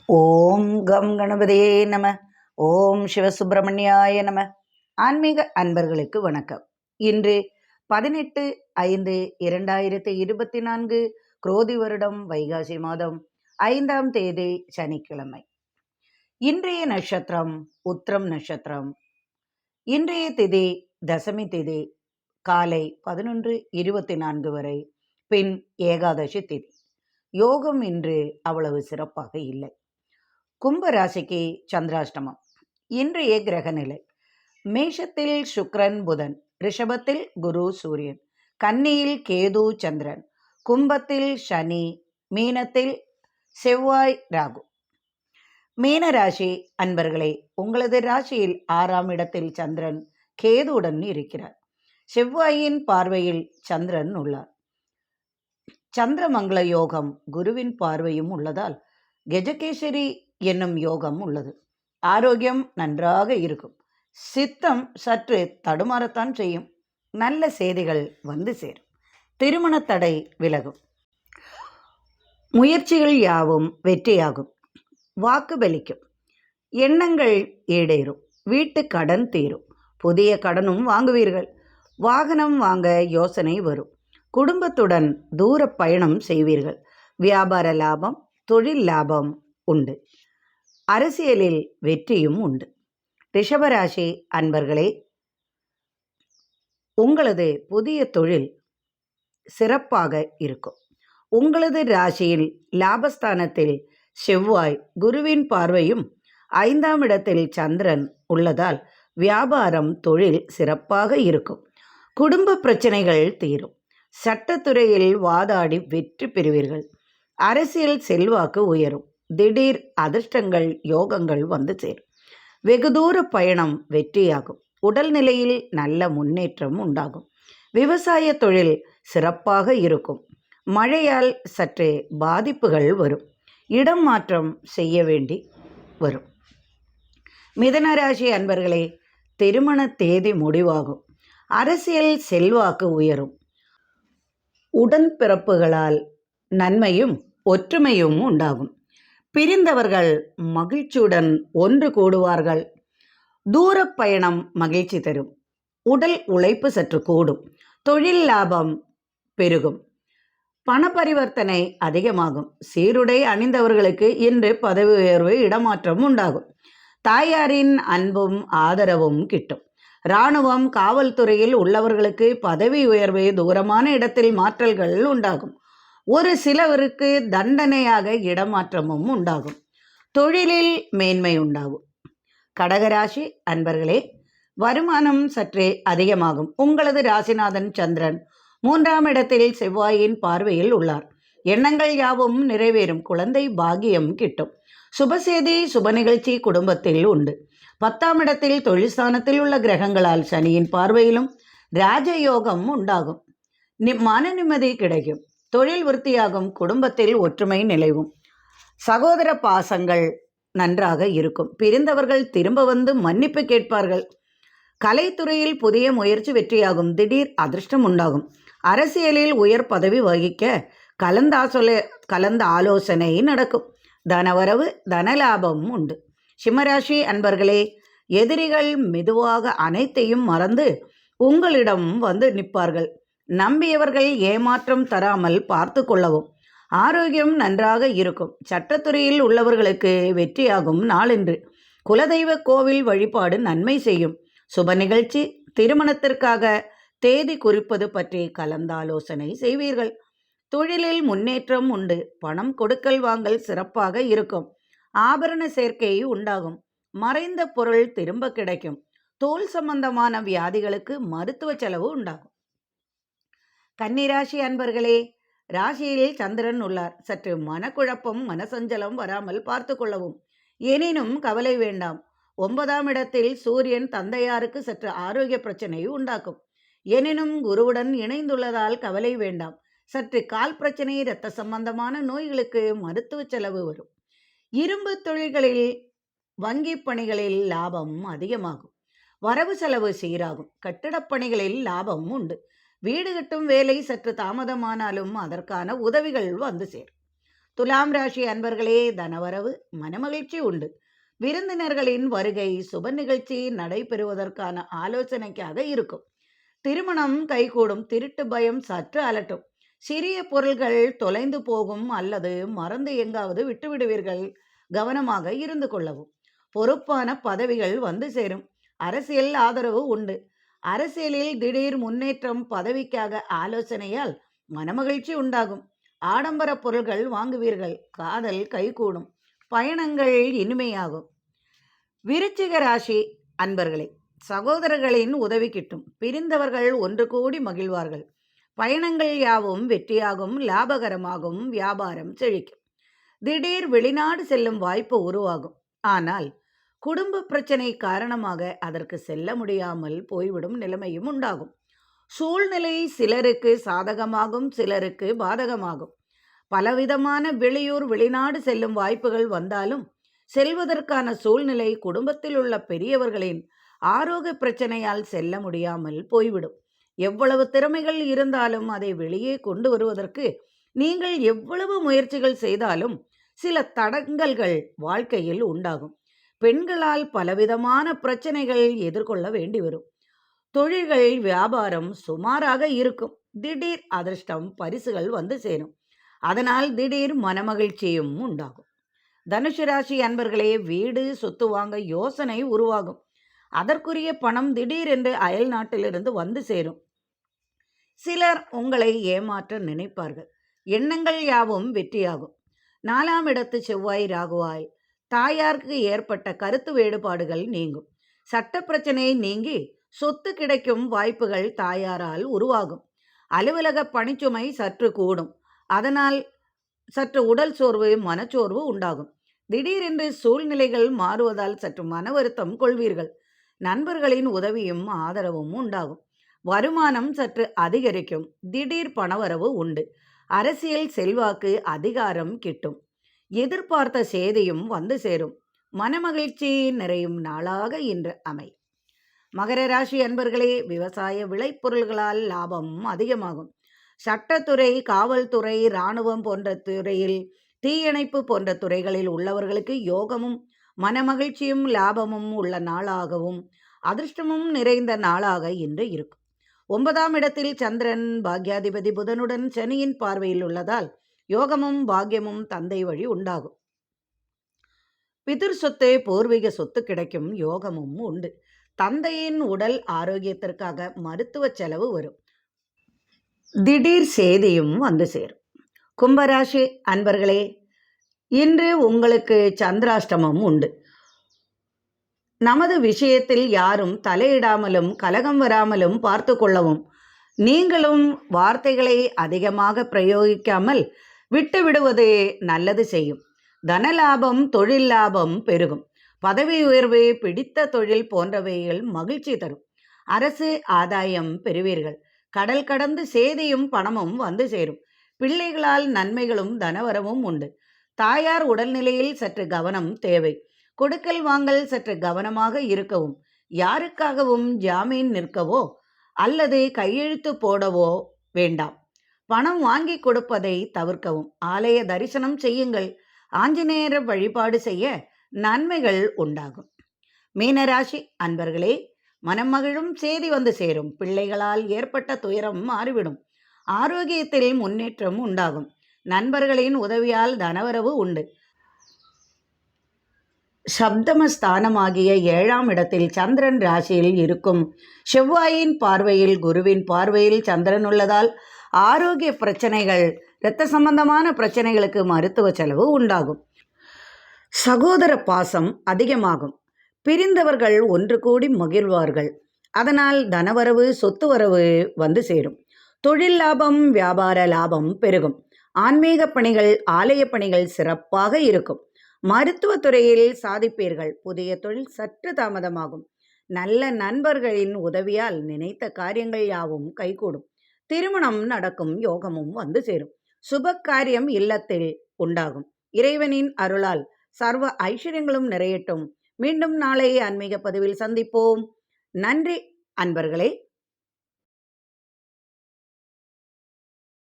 ஓம் come கணபதியே நம. ஓம் சிவசுப்பிரமணியாய நம. ஆன்மீக அன்பர்களுக்கு வணக்கம். இன்று 18/5/2024 குரோதி வருடம் வைகாசி மாதம் 5ஆம் தேதி சனிக்கிழமை. இன்றைய நட்சத்திரம் உத்திரம் நட்சத்திரம். இன்றைய திதி தசமி திதி காலை 11:24 வரை, பின் ஏகாதசி திதி. யோகம் இன்று அவ்வளவு சிறப்பாக இல்லை. கும்பராசிக்கு சந்திராஷ்டமம். இன்றைய கிரகநிலை: மேஷத்தில் சுக்கிரன் புதன், ரிஷபத்தில் குரு சூரியன், கன்னியில் கேது சந்திரன், கும்பத்தில் சனி, மீனத்தில் செவ்வாய் ராகு. மீனராசி அன்பர்களே, உங்களது ராசியில் 6ஆம் இடத்தில் சந்திரன் கேதுவுடன் இருக்கிறார். செவ்வாயின் பார்வையில் சந்திரன் உள்ளார். சந்திரமங்கள யோகம் குருவின் பார்வையும் உள்ளதால் கஜகேசரி என்னும் யோகம் உள்ளது. ஆரோக்கியம் நன்றாக இருக்கும். சித்தம் சற்று தடுமாறத்தான் செய்யும். நல்ல செய்திகள் வந்து சேரும். திருமண தடை விலகும். முயற்சிகள் யாவும் வெற்றியாகும். வாக்கு பலிக்கும். எண்ணங்கள் ஈடேறும். வீட்டு கடன் தீரும். புதிய கடனும் வாங்குவீர்கள். வாகனம் வாங்க யோசனை வரும். குடும்பத்துடன் தூர பயணம் செய்வீர்கள். வியாபார லாபம், தொழில் லாபம் உண்டு. அரசியலில் வெற்றியும் உண்டு. ரிஷபராசி அன்பர்களே, உங்களது புதிய தொழில் சிறப்பாக இருக்கும். உங்களது ராசியில் லாபஸ்தானத்தில் செவ்வாய் குருவின் பார்வையும் 5ஆம் இடத்தில் சந்திரன் உள்ளதால் வியாபாரம் தொழில் சிறப்பாக இருக்கும். குடும்ப பிரச்சனைகள் தீரும். சட்டத்துறையில் வாதாடி வெற்றி பெறுவீர்கள். அரசியல் செல்வாக்கு உயரும். திடீர் அதிர்ஷ்டங்கள் யோகங்கள் வந்து சேரும். வெகு தூர பயணம் வெற்றியாகும். உடல்நிலையில் நல்ல முன்னேற்றம் உண்டாகும். விவசாய தொழில் சிறப்பாக இருக்கும். மழையால் சற்றே பாதிப்புகள் வரும். இடம் மாற்றம் செய்ய வேண்டி வரும். மிதனராசி அன்பர்களே, திருமண தேதி முடிவாகும். அரசியல் செல்வாக்கு உயரும். உடன்பிறப்புகளால் நன்மையும் ஒற்றுமையும் உண்டாகும். பிரிந்தவர்கள் மகிழ்ச்சியுடன் ஒன்று கூடுவார்கள். தூர பயணம் மகிழ்ச்சி தரும். உடல் உழைப்பு சற்று கூடும். தொழில் லாபம் பெருகும். பண பரிவர்த்தனை அதிகமாகும். சீருடை அணிந்தவர்களுக்கு இன்று பதவி உயர்வு, இடமாற்றம் உண்டாகும். தாயாரின் அன்பும் ஆதரவும் கிட்டும். இராணுவம், காவல்துறையில் உள்ளவர்களுக்கு பதவி உயர்வு, தூரமான இடத்தில் மாற்றல்கள் உண்டாகும். ஒரு சிலவருக்கு தண்டனையாக இடமாற்றமும் உண்டாகும். தொழிலில் மேன்மை உண்டாகும். கடகராசி அன்பர்களே, வருமானம் சற்றே அதிகமாகும். உங்களது ராசிநாதன் சந்திரன் 3ஆம் இடத்தில் செவ்வாயின் பார்வையில் உள்ளார். எண்ணங்கள் யாவும் நிறைவேறும். குழந்தை பாகியம் கிட்டும். சுபசேதி, சுப நிகழ்ச்சி குடும்பத்தில் உண்டு. 10ஆம் இடத்தில் தொழில்ஸ்தானத்தில் உள்ள கிரகங்களால் சனியின் பார்வையிலும் ராஜயோகம் உண்டாகும். மன நிம்மதி கிடைக்கும். தொழில் விருத்தியாகும். குடும்பத்தில் ஒற்றுமை நிலவும். சகோதர பாசங்கள் நன்றாக இருக்கும். பிரிந்தவர்கள் திரும்ப வந்து மன்னிப்பு கேட்பார்கள். கலைத்துறையில் புதிய முயற்சி வெற்றியாகும். திடீர் அதிர்ஷ்டம் உண்டாகும். அரசியலில் உயர் பதவி வகிக்க கலந்த ஆலோசனை நடக்கும். தனவரவு, தனலாபம் உண்டு. சிம்மராசி அன்பர்களே, எதிரிகள் மெதுவாக அனைத்தையும் மறந்து உங்களிடம் வந்து நிற்பார்கள். நம்பியவர்கள் ஏமாற்றம் தராமல் பார்த்து கொள்ளவும். ஆரோக்கியம் நன்றாக இருக்கும். சட்டத்துறையில் உள்ளவர்களுக்கு வெற்றியாகும் நாளென்று. குலதெய்வ கோவில் வழிபாடு நன்மை செய்யும். சுப நிகழ்ச்சி, திருமணத்திற்காக தேதி குறிப்பது பற்றி கலந்தாலோசனை செய்வீர்கள். தொழிலில் முன்னேற்றம் உண்டு. பணம் கொடுக்கல் வாங்கல் சிறப்பாக இருக்கும். ஆபரண சேர்க்கை உண்டாகும். மறைந்த பொருள் திரும்ப கிடைக்கும். தோல் சம்பந்தமான வியாதிகளுக்கு மருத்துவ செலவு உண்டாகும். கன்னிராசி அன்பர்களே, ராசியில் சந்திரன் உள்ளார். சற்று மனக்குழப்பம், மனசஞ்சலம் வராமல் பார்த்து கொள்ளவும். எனினும் கவலை வேண்டாம். 9ஆம் இடத்தில் சூரியன் தந்தையாருக்கு சற்று ஆரோக்கிய பிரச்சனை உண்டாக்கும். எனினும் குருவுடன் இணைந்துள்ளதால் கவலை வேண்டாம். சற்று கால் பிரச்சனை, இரத்த சம்பந்தமான நோய்களுக்கு மருத்துவ செலவு வரும். இரும்பு தொழில்களில், வங்கி பணிகளில் லாபம் அதிகமாகும். வரவு செலவு சீராகும். கட்டிடப் பணிகளில் லாபம் உண்டு. வீடு கட்டும் வேலை சற்று தாமதமானாலும் அதற்கான உதவிகள் வந்து சேரும். துலாம் ராசி அன்பர்களே, தனவரவு மனமகிழ்ச்சி உண்டு. விருந்தினர்களின் வருகை சுப நிகழ்ச்சி நடைபெறுவதற்கான ஆலோசனைக்காக இருக்கும். திருமணம் கைகூடும். திருட்டு பயம் சற்று அலட்டும். சிறிய பொருள்கள் தொலைந்து போகும் அல்லது மறந்து எங்காவது விட்டுவிடுவீர்கள். கவனமாக இருந்து கொள்ளவும். பொறுப்பான பதவிகள் வந்து சேரும். அரசியல் ஆதரவு உண்டு. அரசியலில் திடீர் முன்னேற்றம். பதவிக்காக ஆலோசனையால் மனமகிழ்ச்சி உண்டாகும். ஆடம்பர பொருள்கள் வாங்குவீர்கள். காதல் கைகூடும். பயணங்கள் இனிமையாகும். விருச்சிக ராசி அன்பர்களே, சகோதரர்களின் உதவி கிட்டும். பிரிந்தவர்கள் ஒன்று கூடி மகிழ்வார்கள். பயணங்கள் யாவும் வெற்றியாகும். லாபகரமாகும். வியாபாரம் செழிக்கும். திடீர் வெளிநாடு செல்லும் வாய்ப்பு உருவாகும். ஆனால் குடும்ப பிரச்சனை காரணமாக அதற்கு செல்ல முடியாமல் போய்விடும் நிலைமையும் உண்டாகும். சூழ்நிலை சிலருக்கு சாதகமாகும், சிலருக்கு பாதகமாகும். பலவிதமான வெளியூர் வெளிநாடு செல்லும் வாய்ப்புகள் வந்தாலும் செல்வதற்கான சூழ்நிலை குடும்பத்தில் உள்ள பெரியவர்களின் ஆரோக்கிய பிரச்சனையால் செல்ல முடியாமல் போய்விடும். எவ்வளவு திறமைகள் இருந்தாலும் அதை வெளியே கொண்டு வருவதற்கு நீங்கள் எவ்வளவு முயற்சிகள் செய்தாலும் சில தடங்கல்கள் வாழ்க்கையில் உண்டாகும். பெண்களால் பலவிதமான பிரச்சனைகள் எதிர்கொள்ள வேண்டி வரும். தொழில்கள் வியாபாரம் சுமாராக இருக்கும். திடீர் அதிர்ஷ்டம் பரிசுகள் வந்து சேரும். அதனால் திடீர் மனமகிழ்ச்சியும் உண்டாகும். தனுசு ராசி அன்பர்களே, வீடு சொத்து வாங்க யோசனை உருவாகும். அதற்குரிய பணம் திடீரென்று அயல் நாட்டிலிருந்து வந்து சேரும். சிலர் உங்களை ஏமாற்ற நினைப்பார்கள். எண்ணங்கள் யாவும் வெற்றியாகும். 4ஆம் இடத்து செவ்வாய் ராகுவாய் தாயாருக்கு ஏற்பட்ட கருத்து வேறுபாடுகள் நீங்கும். சட்ட பிரச்சனை நீங்கி சொத்து கிடைக்கும் வாய்ப்புகள் தாயாரால் உருவாகும். அலுவலக பணிச்சுமை சற்று கூடும். அதனால் சற்று உடல் சோர்வு மனச்சோர்வு உண்டாகும். திடீரென்று சூழ்நிலைகள் மாறுவதால் சற்று மன வருத்தம் கொள்வீர்கள். நண்பர்களின் உதவியும் ஆதரவும் உண்டாகும். வருமானம் சற்று அதிகரிக்கும். திடீர் பணவரவு உண்டு. அரசியல் செல்வாக்கு அதிகாரம் கிட்டும். எதிர்பார்த்த செய்தியும் வந்து சேரும். மனமகிழ்ச்சி நிறையும் நாளாக இன்று அமை. மகர ராசி அன்பர்களே, விவசாய விளைபொருள்களால் லாபம் அதிகமாகும். சட்டத்துறை, காவல்துறை, இராணுவம் போன்ற துறையில், தீயணைப்பு போன்ற துறைகளில் உள்ளவர்களுக்கு யோகமும் மனமகிழ்ச்சியும் லாபமும் உள்ள நாளாகவும் அதிர்ஷ்டமும் நிறைந்த நாளாக இன்று இருக்கும். 9ஆம் இடத்தில் சந்திரன் பாக்யாதிபதி புதனுடன் சனியின் பார்வையில் உள்ளதால் யோகமும் பாக்கியமும் தந்தை வழி உண்டாகும். பிதிர் சொத்து பூர்வீக சொத்து கிடைக்கும். யோகமும் உண்டு. தந்தையின் உடல் ஆரோக்கியத்திற்காக மருத்துவ செலவு வரும். திடீர் செய்தியும் வந்து சேரும். கும்பராசி அன்பர்களே, இன்று உங்களுக்கு சந்திராஷ்டமம் உண்டு. நமது விஷயத்தில் யாரும் தலையிடாமலும் கலகம் வராமலும் பார்த்து கொள்ளவும். நீங்களும் வார்த்தைகளை அதிகமாக பிரயோகிக்காமல் விட்டு விடுவது நல்லது செய்யும். தனலாபம் தொழில் லாபம் பெருகும். பதவி உயர்வு, பிடித்த தொழில் போன்றவைகள் மகிழ்ச்சி தரும். அரசு ஆதாயம் பெறுவீர்கள். கடல் கடந்து சேதியும் பணமும் வந்து சேரும். பிள்ளைகளால் நன்மைகளும் தனவரவும் உண்டு. தாயார் உடல்நிலையில் சற்று கவனம் தேவை. கொடுக்கல் வாங்கல் சற்று கவனமாக இருக்கவும். யாருக்காகவும் ஜாமீன் நிற்கவோ அல்லது கையெழுத்து போடவோ வேண்டாம். பணம் வாங்கி கொடுப்பதை தவிர்க்கவும். ஆலய தரிசனம் செய்யுங்கள். ஆஞ்சநேயர் வழிபாடு செய்ய நன்மைகள் உண்டாகும். மீனராசி அன்பர்களே, மனம் மகிழும் செய்தி வந்து சேரும். பிள்ளைகளால் ஏற்பட்ட துயரம் மாறிவிடும். ஆரோக்கியத்தில் முன்னேற்றம் உண்டாகும். நண்பர்களின் உதவியால் தனவரவு உண்டு. சப்தமஸ்தானமாகிய 7ஆம் இடத்தில் சந்திரன் ராசியில் இருக்கும். செவ்வாயின் பார்வையில் குருவின் பார்வையில் சந்திரன் உள்ளதால் ஆரோக்கிய பிரச்சனைகள், இரத்த சம்பந்தமான பிரச்சனைகளுக்கு மருத்துவ செலவு உண்டாகும். சகோதர பாசம் அதிகமாகும். பிரிந்தவர்கள் ஒன்று கூடி மகிழ்வார்கள். அதனால் தனவரவு சொத்து வரவு வந்து சேரும். தொழில் லாபம் வியாபார லாபம் பெருகும். ஆன்மீக பணிகள் ஆலய பணிகள் சிறப்பாக இருக்கும். மருத்துவத்துறையில் சாதிப்பீர்கள். புதிய தொழில் சற்று தாமதமாகும். நல்ல நண்பர்களின் உதவியால் நினைத்த காரியங்கள் யாவும் கைகூடும். திருமணம் நடக்கும். யோகமும் வந்து சேரும். சுப காரியம் இல்லத்தில் உண்டாகும். இறைவனின் அருளால் சர்வ ஐஸ்வர்யங்களும் நிறையட்டும். மீண்டும் நாளை ஆன்மீக பதிவில் சந்திப்போம். நன்றி அன்பர்களே.